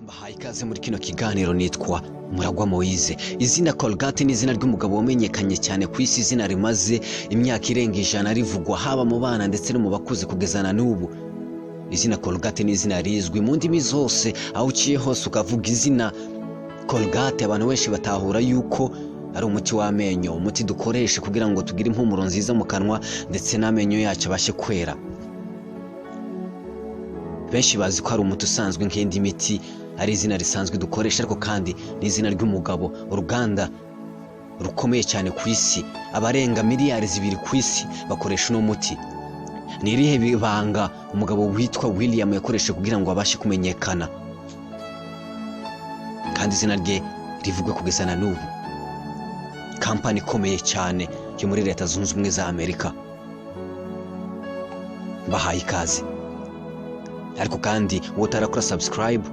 Mbahaye ikaze muri kino kiganiro. Nitwa Muragwa Moise. Izina Colgate ni izina ry'umugabo wamenyekanye cyane ku isi, izina rimaze imyaka irenga 100 rivugwa haba mu bana ndetse no mu bakuze kugezana n'ubu. Izina Colgate ni izina rizwi mu ndimi zose, aho uciye hose ukavuga izina Colgate abantu benshi batahura yuko ari umuti w'amenyo, umuti dukoresha kugira ngo tugire impumuro nziza mu kanwa ndetse n'amenyo yacu abashe kwera. Benshi bazi ko ari umuti usanzwe nk'indi miti, ari izina risanzwe dukoresha, ariko kandi ni izina ry'umugabo, uruganda rukomeye cyane ku isi, abarenga miliyari 2 ku isi bakoresha uno muti. Ni irihe bibanga umugabo witwa William yakoresha kugira ngo abashe kumenyekana kandi izina rye rivugwe kugezana n'ubu? Kampani ikomeye cyane yo muri Leta Zunze Ubumwe za Amerika. Mbahaye ikaze. Ariko kandi utarakora subscribe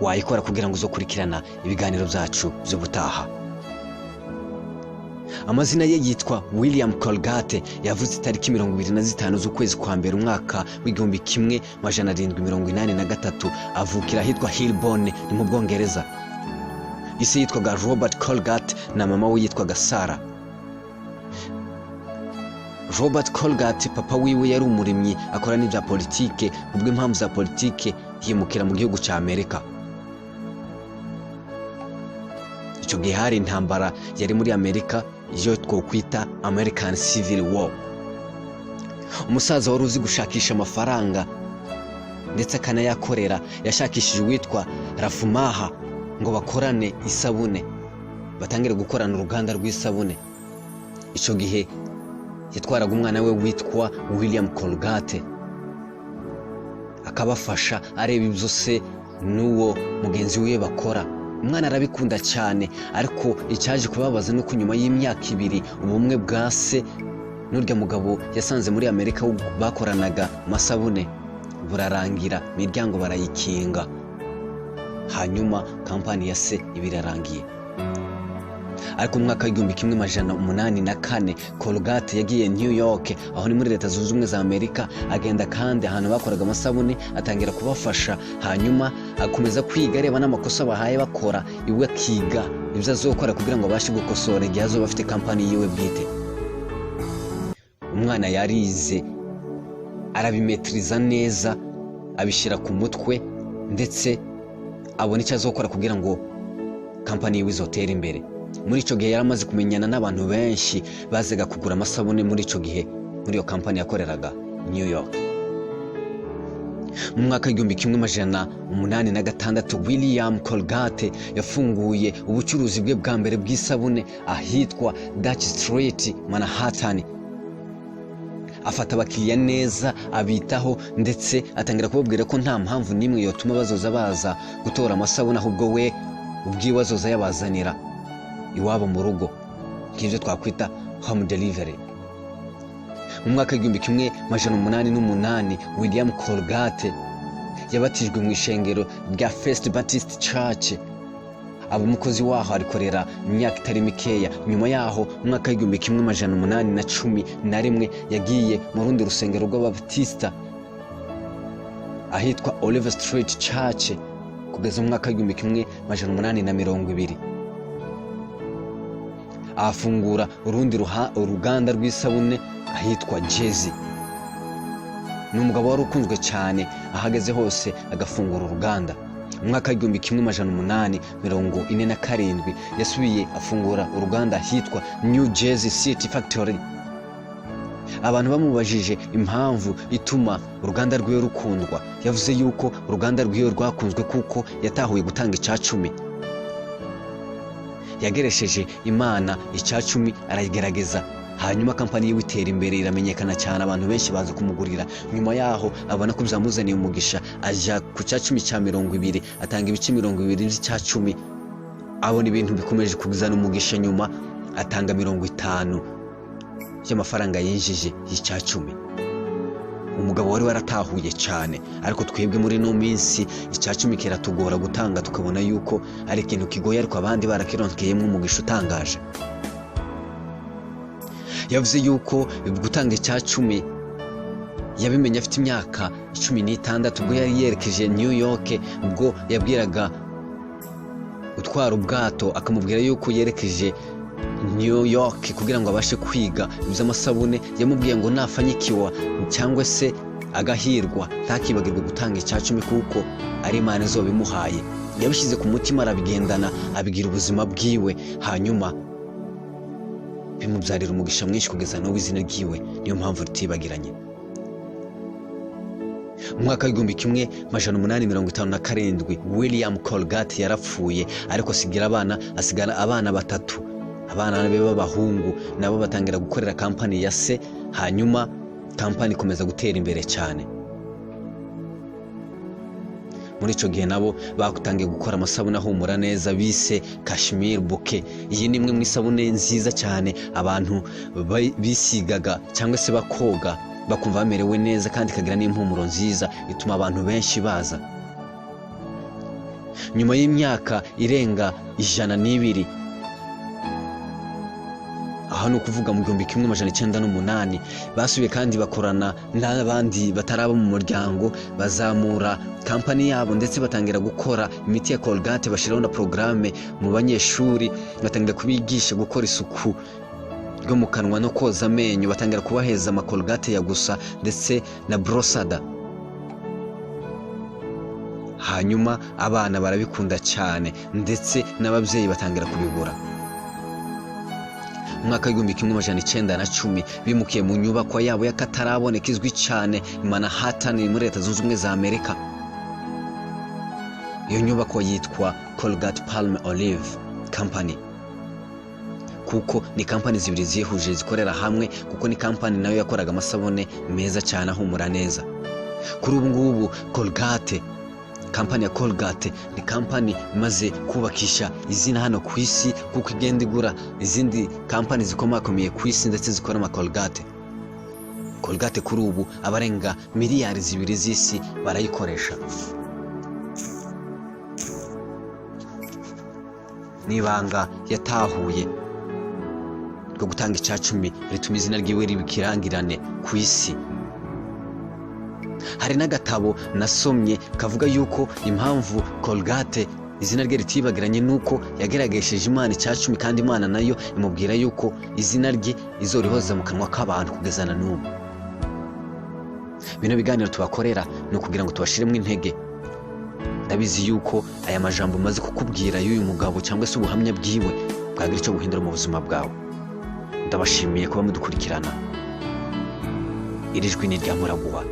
wayikora kugira ngo uzokurikirana ibiganiro byacu by'ubutaha. Amazina ye yitwa William Colgate, yavutse tariki 25 z'ukwezi kwa mbere umwaka w'1783, avukira ahitwa Hillborn ni mu Bwongereza. Ise yitwaga Robert Colgate na mama we yitwaga Sarah. Robert Colgate papa wiwe yari umurimyi akora n'ibya politike, ubwo impamvu za politike yimukira mu gihugu cya Amerika. Icyo gihe hari intambara yari muri Amerika, iyo twokwita American Civil War. Umusaza wari uzi gushakisha amafaranga ndetse akanayakorera yashakishije uwitwa Rafumaha ngo bakorane isabune, batangire gukorana uruganda rw'isabune. Icyo gihe yatwaraga umwana we witwa William Colgate akabafasha areba ibyo se n'uwo mugenzi we bakora. Umwana arabikunda cyane, ariko icyaje kubabaza nuko nyuma y'imyaka 2 ubumwe bwa se n'urya mugabo yasanze muri Amerika bakoranaga amasabune burarangira, imiryango barayikinga, hanyuma kampani ya se ibirarangiye. Ariko mu mwaka w'1884 Colgate yagiye New York, aho ni muri Leta Zunze Ubumwe za Amerika, agenda kandi ahantu bakoraga amasabune atangira kubafasha, hanyuma akomeza kwiga areba n'amakosa bahaye bakora, iwe akiga ibyo azokora kugira ngo abashe gukosora igihe azoba afite kampani yiwe bwite. Umwana yarize arabimetriza neza, abishyira ku mutwe ndetse abona icyo azokora kugira ngo kampani yiwe izotera imbere. Muri icyo gihe yaramaze kumenyana n'abantu benshi bazaga kugura amasabune muri icyo gihe muri iyo kampani yakoreraga New York. Mu mwaka w'1886 William Colgate yafunguye ubucuruzi bwe bwa mbere bw'isabune ahitwa Dutch Street, Manhattan. Afata abakiriya neza, abitaho ndetse atangira kubabwira ko nta mpamvu n'imwe yotuma bazoza baza gutora amasabune, ahubwo we ubwiwe azoza yabazanira iwabo mu rugo, nk'ibyo twakwita home delivery. Mu mwaka w'1888 William Colgate yabatijwe mu ishengero rya First Baptist Church, aba umukozi waho arikorera imyaka itari mikeya. Nyuma yaho mu mwaka w'1811 yagiye mu rundi rusengero rw'Ababatista ahitwa Oliver Street Church kugeza mu mwaka w'1820. Afungura urundi uruganda rw'isabune ahitwa Jezi. Ni umugabo wari ukunzwe cyane, ahageze hose agafungura uruganda. Mu mwaka w'1847 yasubiye afungura uruganda ahitwa New Jersey City Factory. Abantu bamubajije impamvu ituma uruganda rwiwe rukundwa, yavuze yuko uruganda rwiwe rwakunzwe kuko yatahuye gutanga icya-10. Yageresheje Imana icya-10 arayigerageza, hanyuma kampani yiwe itera imbere, iramenyekana cyane, abantu benshi baza kumugurira. Nyuma yaho abona ko byamuzaniye umugisha, aja ku cya-10 cya 20, atanga ibice 20 by'icya-10. Abona ibintu bikomeje kuguzana umugisha, nyuma atanga 50 y'amafaranga yinjije y'icya-10. Umugabo wari waratahuye cyane, ariko twebwe muri no minsi icya-10 kiratugora gutanga, tukabona yuko ari ikintu kigoye, ariko abandi barakironkeyemo umugisha utangaje. Yavuze yuko gutanga icya-10 yabimenye afite imyaka 16 ubwo yari yerekeje New York, ubwo yabwiraga utwara ubwato akamubwira yuko yerekeje New York kugira ngo abashe kwiga iby'amasabune. Yamubwiye ngo nafanyikiwa cyangwa se agahirwa ntakibagirwe gutanga icya 10 kuko ari Imana izobimuhaye. Yabishyize ku mutima, arabigendana, abigira ubuzima bwiwe, hanyuma bimubyarira umugisha mwinshi kugeza n'ubu izina ryiwe niyo mpamvu ritibagiranye. Mu mwaka w'1857 William Colgate yarapfuye, ariko asigara abana 3. Abana be b'abahungu nabo batangira gukorera kampani ya se, hanyuma kampani ikomeza gutera imbere cyane. Muri ico gihe nabo batangiye gukora amasabune ahumura neza bise Cashmere Bouquet. Iyi ni imwe mu isabune nziza cyane abantu bisigaga cyangwa se bakoga bakumva bamerewe neza, kandi ikagira n'impumuro nziza ituma abantu benshi baza. Nyuma y'imyaka irenga 102, aha ni ukuvuga mu 1908, basubiye kandi bakorana n'abandi bataraba mu muryango, bazamura kampani yabo ndetse batangira gukora imiti ya Colgate, bashyiraho na programme mu banyeshuri, batangira kubigisha gukora isuku ryo mu kanwa no koza amenyo, batangira kubaheza ama Colgate ya gusa ndetse na Brosada. Hanyuma abana barabikunda cyane ndetse n'ababyeyi batangira kubigura. Mu mwaka w'1910 bimukiye mu nyubako yabo y'akataraboneka izwi cyane i Manhattan muri Leta Zunze Ubumwe za Amerika. Iyo nyubako yitwa Colgate Palmolive Company, kuko ni kampani zibiri zihuje zikorera hamwe, kuko ni kampani nayo yakoraga amasabune meza cyane ahumura neza. Kuri ubu ngubu Colgate, kampani ya Colgate ni kampani imaze kubakisha izina hano ku isi, kuko igenda igura izindi kampani zikomakomeye ku isi ndetse zikora ama Colgate. Colgate kuri ubu abarenga miliyari 2 z'isi barayikoresha. Nibanga yatahuye rwo gutanga icya 10 rituma izina ryiwe ribikirangirane ku isi. Hari n'agatabo nasomye kavuga yuko impamvu Colgate izina rye ritibagiranye nuko yageragesheje Imana icya 10, kandi Imana nayo imubwira yuko izina rye izorihoza mu kanwa k'abantu kugeza na n'ubu. Bino biganiro tubakorera no kugira ngo tubashiremo intege. Ndabizi yuko aya majambo maze kukubwira y'uyu mugabo cyangwa se ubuhamya bwiwe bwagira icyo guhindura mu buzima bwawe. Ndabashimiye kuba mudukurikirana. Iri jwi ni rya Muraguha.